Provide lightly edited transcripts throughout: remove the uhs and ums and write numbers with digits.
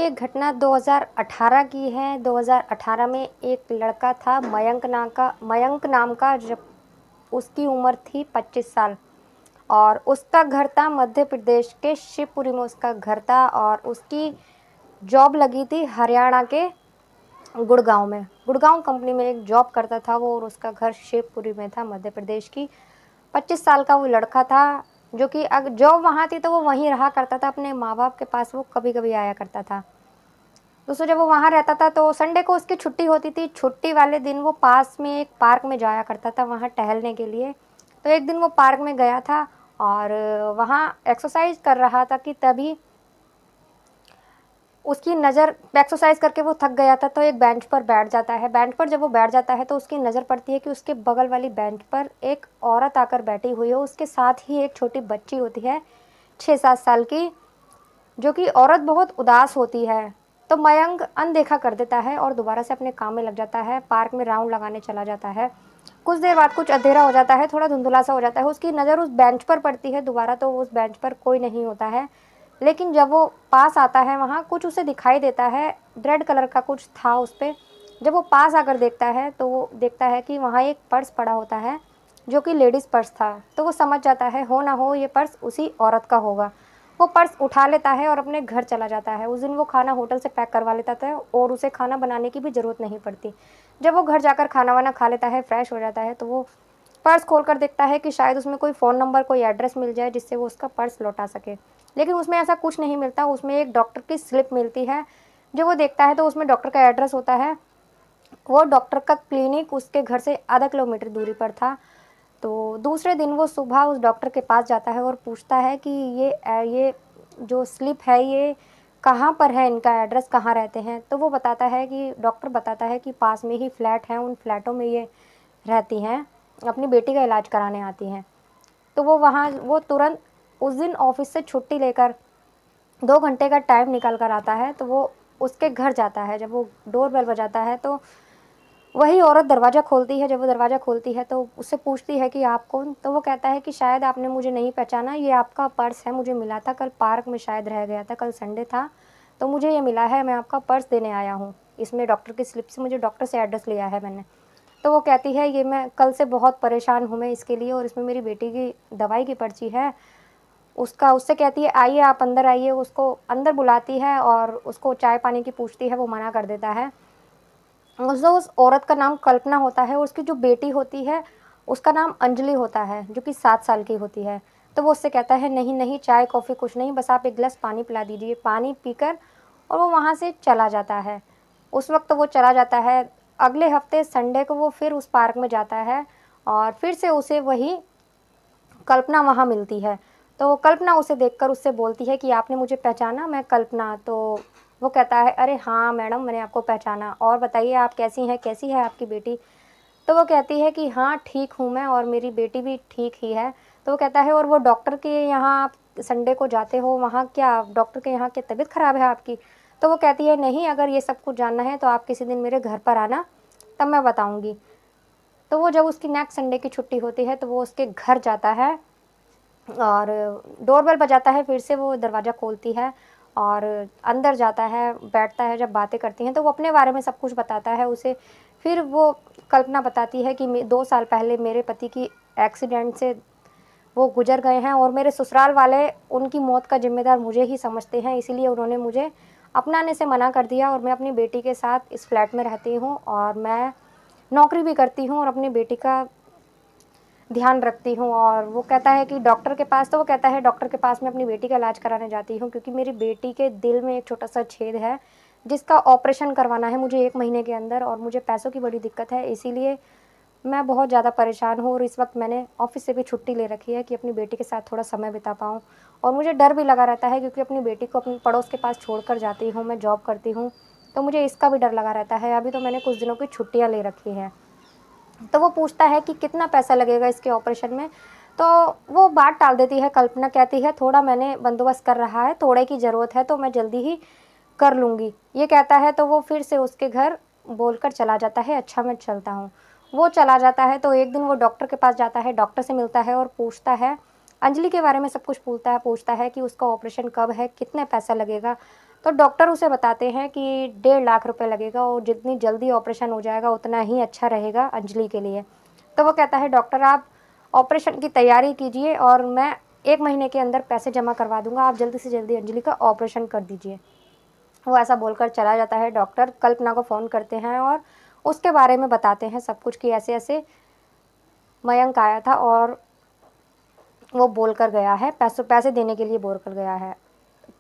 ये घटना 2018 की है। 2018 में एक लड़का था मयंक नाम का, जब उसकी उम्र थी 25 साल और उसका घर था मध्य प्रदेश के शिवपुरी में। उसका घर था और उसकी जॉब लगी थी हरियाणा के गुड़गांव में। गुड़गांव कंपनी में एक जॉब करता था वो, और उसका घर शिवपुरी में था मध्य प्रदेश की। 25 साल का वो लड़का था, जो कि जॉब वहाँ थी तो वो वहीं रहा करता था अपने माँ बाप के पास। वो कभी कभी आया करता था। दोस्तों, जब वो वहाँ रहता था तो संडे को उसकी छुट्टी होती थी। छुट्टी वाले दिन वो पास में एक पार्क में जाया करता था वहाँ टहलने के लिए। तो एक दिन वो पार्क में गया था और वहाँ एक्सरसाइज कर रहा था कि तभी उसकी नज़र, एक्सरसाइज करके वो थक गया था तो एक बेंच पर बैठ जाता है। बेंच पर जब वो बैठ जाता है तो उसकी नज़र पड़ती है कि उसके बगल वाली बेंच पर एक औरत आकर बैठी हुई है। उसके साथ ही एक छोटी बच्ची होती है 6-7 साल की, जो कि औरत बहुत उदास होती है। तो मयंक अनदेखा कर देता है और दोबारा से अपने काम में लग जाता है। पार्क में राउंड लगाने चला जाता है। कुछ देर बाद कुछ अंधेरा हो जाता है, थोड़ा धुंधला सा हो जाता है। उसकी नज़र उस बेंच पर पड़ती है दोबारा, तो उस बेंच पर कोई नहीं होता है। लेकिन जब वो पास आता है वहाँ कुछ उसे दिखाई देता है, रेड कलर का कुछ था उस पर। जब वो पास आकर देखता है तो वो देखता है कि वहाँ एक पर्स पड़ा होता है, जो कि लेडीज़ पर्स था। तो वो समझ जाता है हो ना हो ये पर्स उसी औरत का होगा। वो पर्स उठा लेता है और अपने घर चला जाता है। उस दिन वो खाना होटल से पैक करवा लेता था और उसे खाना बनाने की भी ज़रूरत नहीं पड़ती। जब वो घर जाकर खाना वाना खा लेता है, फ्रेश हो जाता है, तो वो पर्स खोल कर देखता है कि शायद उसमें कोई फ़ोन नंबर, कोई एड्रेस मिल जाए जिससे वो उसका पर्स लौटा सके। लेकिन उसमें ऐसा कुछ नहीं मिलता। उसमें एक डॉक्टर की स्लिप मिलती है। जो वो देखता है तो उसमें डॉक्टर का एड्रेस होता है। वो डॉक्टर का क्लिनिक उसके घर से आधा किलोमीटर दूरी पर था। तो दूसरे दिन वो सुबह उस डॉक्टर के पास जाता है और पूछता है कि ये जो स्लिप है ये कहाँ पर है, इनका एड्रेस कहाँ रहते हैं। तो वो बताता है कि डॉक्टर बताता है कि पास में ही फ्लैट हैं, उन फ्लैटों में ये रहती हैं, अपनी बेटी का इलाज कराने आती हैं। तो वो तुरंत उस दिन ऑफिस से छुट्टी लेकर 2 घंटे का टाइम निकल कर आता है। तो वो उसके घर जाता है। जब वो डोर बेल बजाता है तो वही औरत दरवाज़ा खोलती है। जब वो दरवाज़ा खोलती है तो उससे पूछती है कि आप कौन। तो वो कहता है कि शायद आपने मुझे नहीं पहचाना, ये आपका पर्स है, मुझे मिला था कल पार्क में, शायद रह गया था, कल संडे था तो मुझे ये मिला है, मैं आपका पर्स देने आया हूँ। इसमें डॉक्टर की स्लिप से मुझे डॉक्टर से एड्रेस लिया है मैंने। तो वो कहती है ये मैं कल से बहुत परेशान हूँ मैं इसके लिए, और इसमें मेरी बेटी की दवाई की पर्ची है। उससे कहती है आइए आप अंदर आइए। उसको अंदर बुलाती है और उसको चाय पानी की पूछती है, वो मना कर देता है। उस औरत का नाम कल्पना होता है। उसकी जो बेटी होती है उसका नाम अंजलि होता है, जो कि 7 साल की होती है। तो वो उससे कहता है नहीं नहीं, चाय कॉफ़ी कुछ नहीं, बस आप एक गिलास पानी पिला दीजिए। पानी पीकर और वो वहाँ से चला जाता है। उस वक्त वो चला जाता है। अगले हफ्ते संडे को वो फिर उस पार्क में जाता है और फिर से उसे वही कल्पना वहाँ मिलती है। तो कल्पना उसे देखकर उससे बोलती है कि आपने मुझे पहचाना, मैं कल्पना। तो वो कहता है अरे हाँ मैडम, मैंने आपको पहचाना, और बताइए आप कैसी हैं, कैसी है आपकी बेटी। तो वो कहती है कि हाँ ठीक हूँ मैं, और मेरी बेटी भी ठीक ही है। तो वो कहता है और वो डॉक्टर के यहाँ आप संडे को जाते हो, वहाँ क्या डॉक्टर के यहाँ क्या तबीयत ख़राब है आपकी। तो वो कहती है नहीं, अगर ये सब कुछ जानना है तो आप किसी दिन मेरे घर पर आना, तब मैं बताऊँगी। तो वो जब उसकी नेक्स्ट संडे की छुट्टी होती है तो वो उसके घर जाता है और डोरबेल बजाता है। फिर से वो दरवाज़ा खोलती है और अंदर जाता है, बैठता है। जब बातें करती हैं तो वो अपने बारे में सब कुछ बताता है उसे। फिर वो कल्पना बताती है कि 2 साल पहले मेरे पति की एक्सीडेंट से वो गुजर गए हैं और मेरे ससुराल वाले उनकी मौत का जिम्मेदार मुझे ही समझते हैं, इसीलिए उन्होंने मुझे अपनाने से मना कर दिया और मैं अपनी बेटी के साथ इस फ्लैट में रहती हूँ और मैं नौकरी भी करती हूँ और अपनी बेटी का ध्यान रखती हूँ। और वो कहता है कि डॉक्टर के पास, तो वो कहता है डॉक्टर के पास मैं अपनी बेटी का इलाज कराने जाती हूँ क्योंकि मेरी बेटी के दिल में एक छोटा सा छेद है जिसका ऑपरेशन करवाना है मुझे 1 महीने के अंदर, और मुझे पैसों की बड़ी दिक्कत है, इसीलिए मैं बहुत ज़्यादा परेशान हूँ और इस वक्त मैंने ऑफिस से भी छुट्टी ले रखी है कि अपनी बेटी के साथ थोड़ा समय बिता पाऊँ। और मुझे डर भी लगा रहता है क्योंकि अपनी बेटी को अपने पड़ोस के पास छोड़ कर जाती हूँ, मैं जॉब करती हूँ, तो मुझे इसका भी डर लगा रहता है। अभी तो मैंने कुछ दिनों की छुट्टियाँ ले रखी हैं। तो वो पूछता है कि कितना पैसा लगेगा इसके ऑपरेशन में। तो वो बात टाल देती है। कल्पना कहती है थोड़ा मैंने बंदोबस्त कर रहा है, थोड़े की ज़रूरत है तो मैं जल्दी ही कर लूँगी। ये कहता है तो वो फिर से उसके घर बोलकर चला जाता है अच्छा मैं चलता हूँ। वो चला जाता है तो एक दिन वो डॉक्टर के पास जाता है, डॉक्टर से मिलता है और पूछता है अंजलि के बारे में सब कुछ पूछता है कि उसका ऑपरेशन कब है, कितने पैसा लगेगा। तो डॉक्टर उसे बताते हैं कि 1.5 लाख रुपए लगेगा और जितनी जल्दी ऑपरेशन हो जाएगा उतना ही अच्छा रहेगा अंजलि के लिए। तो वो कहता है डॉक्टर आप ऑपरेशन की तैयारी कीजिए और मैं 1 महीने के अंदर पैसे जमा करवा दूँगा, आप जल्दी से जल्दी अंजलि का ऑपरेशन कर दीजिए। वो ऐसा बोलकर चला जाता है। डॉक्टर कल्पना को फ़ोन करते हैं और उसके बारे में बताते हैं सब कुछ कि ऐसे-ऐसे मयंक आया था और वो बोलकर गया है, पैसे देने के लिए बोलकर गया है।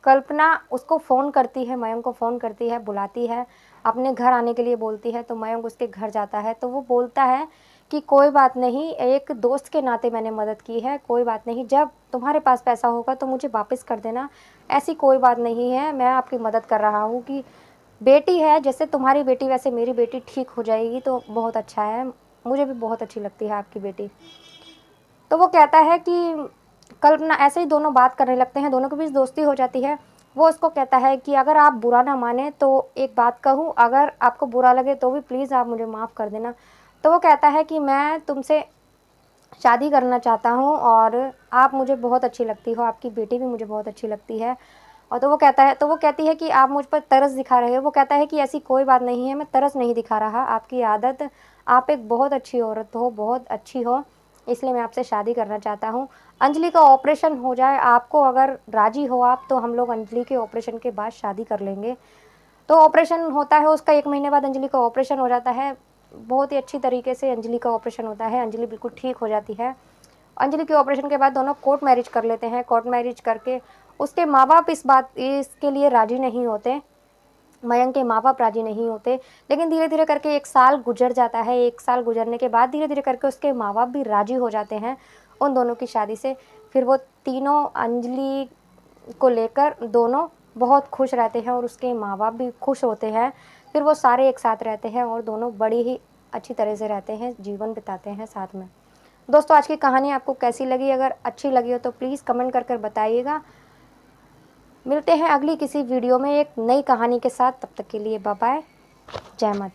कल्पना उसको फ़ोन करती है, मयंक को फ़ोन करती है, बुलाती है, अपने घर आने के लिए बोलती है, तो मयंक उसके घर जाता है। तो वो बोलता है कि कोई बात नहीं, एक दोस्त के नाते मैंने मदद की है, कोई बात नहीं, जब तुम्हारे पास पैसा होगा तो मुझे वापस कर देना, ऐसी कोई बात नहीं है, मैं आपकी मदद कर रहा हूँ कि बेटी है, जैसे तुम्हारी बेटी वैसे मेरी बेटी ठीक हो जाएगी तो बहुत अच्छा है, मुझे भी बहुत अच्छी लगती है आपकी बेटी। तो वो कहता है कि कल्पना ऐसे ही दोनों बात करने लगते हैं, दोनों के बीच दोस्ती हो जाती है। वो उसको कहता है कि अगर आप बुरा ना माने तो एक बात कहूँ, अगर आपको बुरा लगे तो भी प्लीज़ आप मुझे माफ़ कर देना। तो वो कहता है कि मैं तुमसे शादी करना चाहता हूँ और आप मुझे बहुत अच्छी लगती हो, आपकी बेटी भी मुझे बहुत अच्छी लगती है। और तो वो कहती है कि आप मुझ पर तरस दिखा रहे हो। वो कहता है कि ऐसी कोई बात नहीं है, मैं तरस नहीं दिखा रहा, आपकी आदत, आप एक बहुत अच्छी औरत हो, बहुत अच्छी हो, इसलिए मैं आपसे शादी करना चाहता हूँ। अंजलि का ऑपरेशन हो जाए, आपको अगर राज़ी हो आप तो हम लोग अंजलि के ऑपरेशन के बाद शादी कर लेंगे। तो ऑपरेशन होता है उसका, 1 महीने बाद अंजलि का ऑपरेशन हो जाता है। बहुत ही अच्छी तरीके से अंजलि का ऑपरेशन होता है, अंजलि बिल्कुल ठीक हो जाती है। अंजलि के ऑपरेशन के बाद दोनों कोर्ट मैरिज कर लेते हैं। कोर्ट मैरिज करके उसके माँ-बाप इसके लिए राज़ी नहीं होते, मयंक के माँ-बाप राज़ी नहीं होते। लेकिन धीरे-धीरे करके 1 साल गुज़र जाता है, 1 साल गुज़रने के बाद धीरे-धीरे करके उसके माँ-बाप भी राज़ी हो जाते हैं उन दोनों की शादी से। फिर वो तीनों अंजलि को लेकर दोनों बहुत खुश रहते हैं और उसके माँ-बाप भी खुश होते हैं। फिर वो सारे एक साथ रहते हैं और दोनों बड़ी ही अच्छी तरह से रहते हैं, जीवन बिताते हैं साथ में। दोस्तों आज की कहानी आपको कैसी लगी? अगर अच्छी लगी हो तो प्लीज़ कमेंट कर कर बताइएगा। मिलते हैं अगली किसी वीडियो में एक नई कहानी के साथ, तब तक के लिए बाय बाय। जय माता।